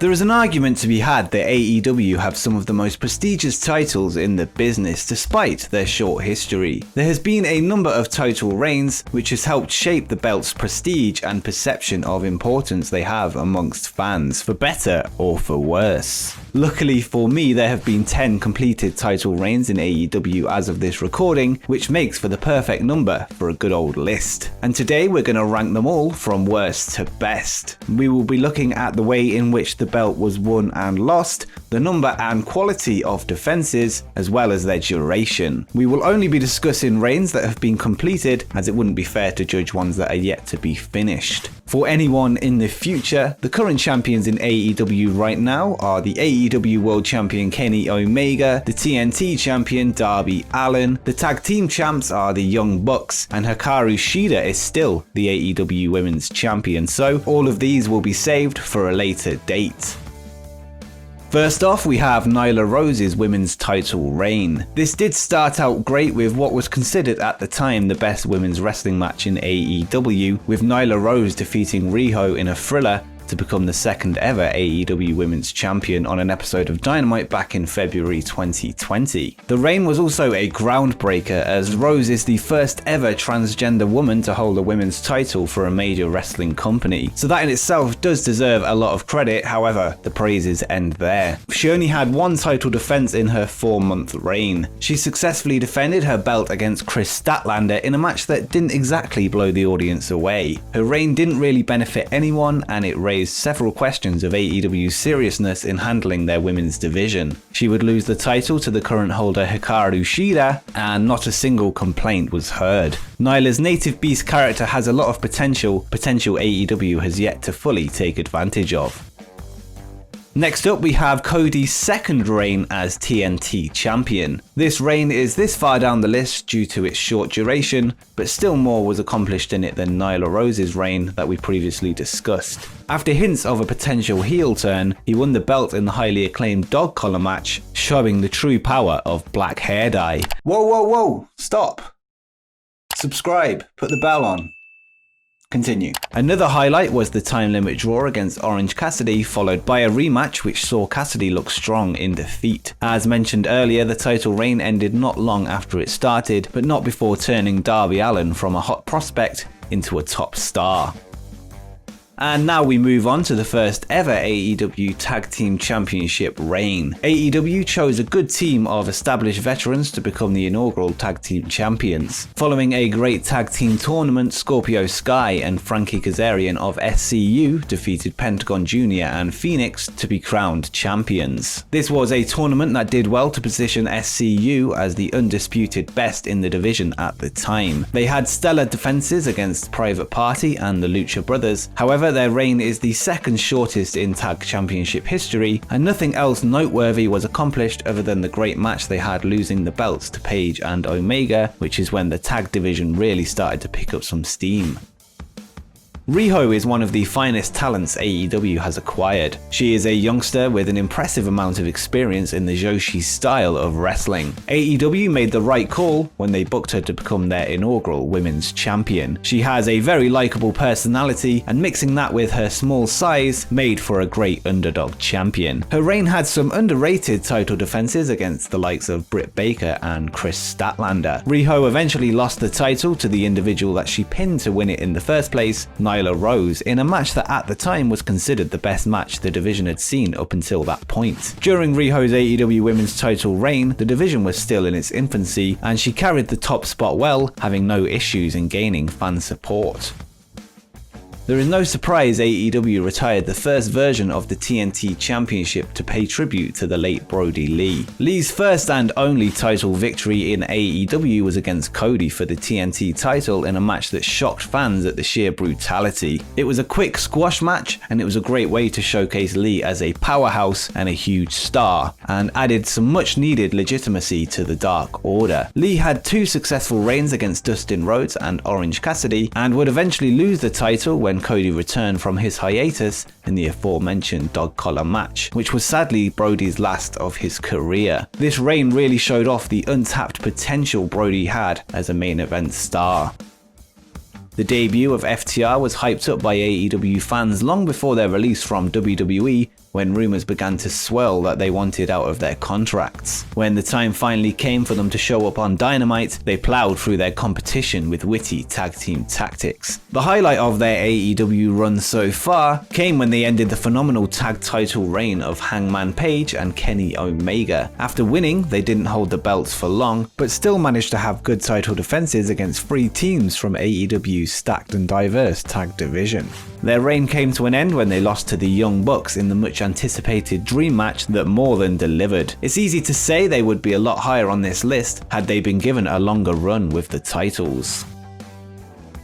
There is an argument to be had that AEW have some of the most prestigious titles in the business despite their short history. There has been a number of title reigns which has helped shape the belt's prestige and perception of importance they have amongst fans, for better or for worse. Luckily for me, there have been 10 completed title reigns in AEW as of this recording, which makes for the perfect number for a good old list. And today we're going to rank them all from worst to best. We will be looking at the way in which the belt was won and lost, the number and quality of defenses, as well as their duration. We will only be discussing reigns that have been completed, as it wouldn't be fair to judge ones that are yet to be finished. For anyone in the future, the current champions in AEW right now are the AEW World Champion Kenny Omega, the TNT Champion Darby Allin, the Tag Team Champs are the Young Bucks, and Hikaru Shida is still the AEW Women's Champion, so all of these will be saved for a later date. First off, we have Nyla Rhodes' women's title reign. This did start out great with what was considered at the time the best women's wrestling match in AEW, with Nyla Rhodes defeating Riho in a thriller to become the second ever AEW Women's Champion on an episode of Dynamite back in February 2020. The reign was also a groundbreaker, as Rose is the first ever transgender woman to hold a women's title for a major wrestling company. So that in itself does deserve a lot of credit, however, the praises end there. She only had one title defense in her 4-month reign. She successfully defended her belt against Kris Statlander in a match that didn't exactly blow the audience away. Her reign didn't really benefit anyone, and it raised several questions of AEW's seriousness in handling their women's division. She would lose the title to the current holder Hikaru Shida, and not a single complaint was heard. Nyla's native beast character has a lot of potential AEW has yet to fully take advantage of. Next up, we have Cody's second reign as TNT Champion. This reign is this far down the list due to its short duration, but still more was accomplished in it than Nyla Rose's reign that we previously discussed. After hints of a potential heel turn, he won the belt in the highly acclaimed dog collar match, showing the true power of black hair dye. Whoa, stop. Subscribe, put the bell on. Continue. Another highlight was the time limit draw against Orange Cassidy, followed by a rematch which saw Cassidy look strong in defeat. As mentioned earlier, the title reign ended not long after it started, but not before turning Darby Allin from a hot prospect into a top star. And now we move on to the first ever AEW Tag Team Championship reign. AEW chose a good team of established veterans to become the inaugural Tag Team Champions. Following a great tag team tournament, Scorpio Sky and Frankie Kazarian of SCU defeated Pentagon Jr. and Phoenix to be crowned champions. This was a tournament that did well to position SCU as the undisputed best in the division at the time. They had stellar defenses against Private Party and the Lucha Brothers, however their reign is the second shortest in tag championship history, and nothing else noteworthy was accomplished other than the great match they had losing the belts to Page and Omega, which is when the tag division really started to pick up some steam. Riho is one of the finest talents AEW has acquired. She is a youngster with an impressive amount of experience in the Joshi style of wrestling. AEW made the right call when they booked her to become their inaugural women's champion. She has a very likable personality, and mixing that with her small size made for a great underdog champion. Her reign had some underrated title defenses against the likes of Britt Baker and Kris Statlander. Riho eventually lost the title to the individual that she pinned to win it in the first place, Nyla Rose, in a match that at the time was considered the best match the division had seen up until that point. During Riho's AEW Women's title reign, the division was still in its infancy, and she carried the top spot well, having no issues in gaining fan support. There is no surprise AEW retired the first version of the TNT Championship to pay tribute to the late Brodie Lee. Lee's first and only title victory in AEW was against Cody for the TNT title in a match that shocked fans at the sheer brutality. It was a quick squash match, and it was a great way to showcase Lee as a powerhouse and a huge star, and added some much needed legitimacy to the Dark Order. Lee had 2 successful reigns against Dustin Rhodes and Orange Cassidy, and would eventually lose the title when Cody returned from his hiatus in the aforementioned dog collar match, which was sadly Brodie's last of his career. This reign really showed off the untapped potential Brodie had as a main event star. The debut of FTR was hyped up by AEW fans long before their release from WWE, when rumors began to swirl that they wanted out of their contracts. When the time finally came for them to show up on Dynamite, they plowed through their competition with witty tag team tactics. The highlight of their AEW run so far came when they ended the phenomenal tag title reign of Hangman Page and Kenny Omega. After winning, they didn't hold the belts for long, but still managed to have good title defenses against 3 teams from AEW's stacked and diverse tag division. Their reign came to an end when they lost to the Young Bucks in the much anticipated dream match that more than delivered. It's easy to say they would be a lot higher on this list had they been given a longer run with the titles.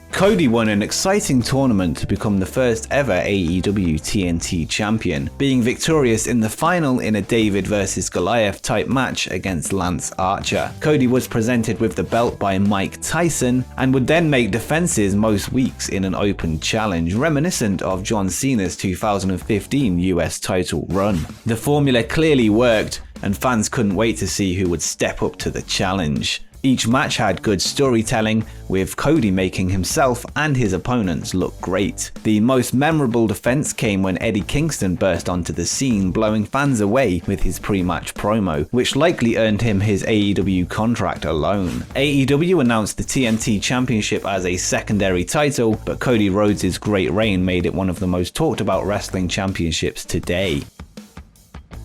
Cody won an exciting tournament to become the first ever AEW TNT champion, being victorious in the final in a David vs Goliath type match against Lance Archer. Cody was presented with the belt by Mike Tyson and would then make defenses most weeks in an open challenge, reminiscent of John Cena's 2015 US title run. The formula clearly worked, and fans couldn't wait to see who would step up to the challenge. Each match had good storytelling, with Cody making himself and his opponents look great. The most memorable defense came when Eddie Kingston burst onto the scene, blowing fans away with his pre-match promo, which likely earned him his AEW contract alone. AEW announced the TNT Championship as a secondary title, but Cody Rhodes' great reign made it one of the most talked about wrestling championships today.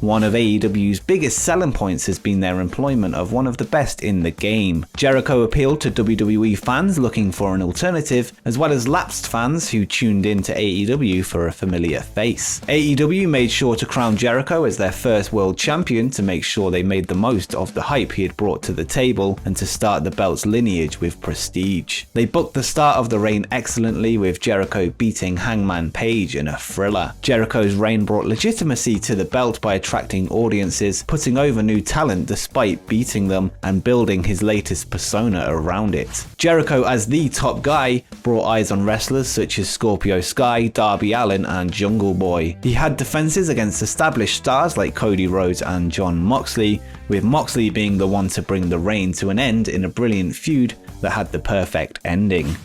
One of AEW's biggest selling points has been their employment of one of the best in the game. Jericho appealed to WWE fans looking for an alternative, as well as lapsed fans who tuned in to AEW for a familiar face. AEW made sure to crown Jericho as their first world champion to make sure they made the most of the hype he had brought to the table and to start the belt's lineage with prestige. They booked the start of the reign excellently, with Jericho beating Hangman Page in a thriller. Jericho's reign brought legitimacy to the belt by attracting audiences, putting over new talent despite beating them, and building his latest persona around it. Jericho as the top guy brought eyes on wrestlers such as Scorpio Sky, Darby Allin and Jungle Boy. He had defenses against established stars like Cody Rhodes and Jon Moxley, with Moxley being the one to bring the reign to an end in a brilliant feud that had the perfect ending.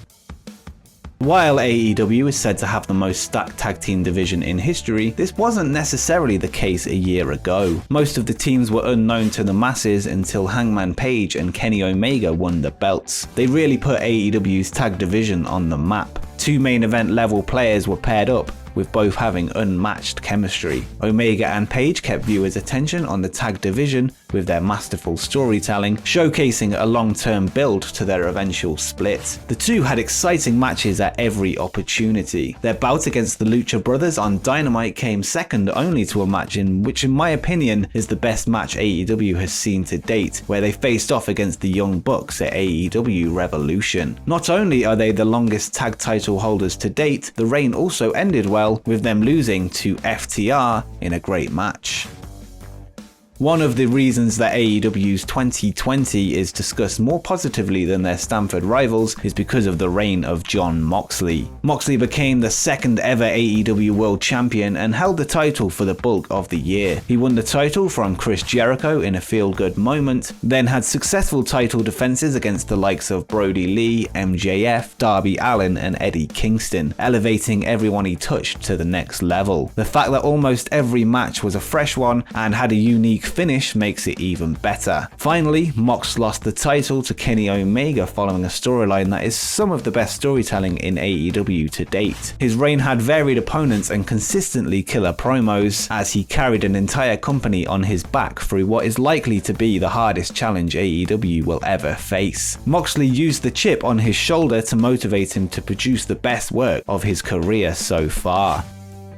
While AEW is said to have the most stacked tag team division in history, this wasn't necessarily the case a year ago. Most of the teams were unknown to the masses until Hangman Page and Kenny Omega won the belts. They really put AEW's tag division on the map. 2 main event level players were paired up, with both having unmatched chemistry. Omega and Page kept viewers' attention on the tag division with their masterful storytelling, showcasing a long-term build to their eventual split. The two had exciting matches at every opportunity. Their bout against the Lucha Brothers on Dynamite came second only to a match in which, in my opinion, is the best match AEW has seen to date, where they faced off against the Young Bucks at AEW Revolution. Not only are they the longest tag title holders to date, the reign also ended well, with them losing to FTR in a great match. One of the reasons that AEW's 2020 is discussed more positively than their Stamford rivals is because of the reign of Jon Moxley. Moxley became the second ever AEW World Champion and held the title for the bulk of the year. He won the title from Chris Jericho in a feel-good moment, then had successful title defenses against the likes of Brodie Lee, MJF, Darby Allin and Eddie Kingston, elevating everyone he touched to the next level. The fact that almost every match was a fresh one and had a unique finish makes it even better. Finally, Mox lost the title to Kenny Omega following a storyline that is some of the best storytelling in AEW to date. His reign had varied opponents and consistently killer promos, as he carried an entire company on his back through what is likely to be the hardest challenge AEW will ever face. Moxley used the chip on his shoulder to motivate him to produce the best work of his career so far.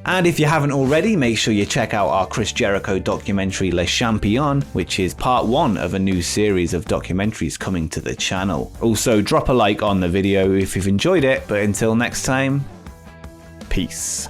And if you haven't already, make sure you check out our Chris Jericho documentary Le Champion, which is part 1 of a new series of documentaries coming to the channel. Also, drop a like on the video if you've enjoyed it, but until next time, peace.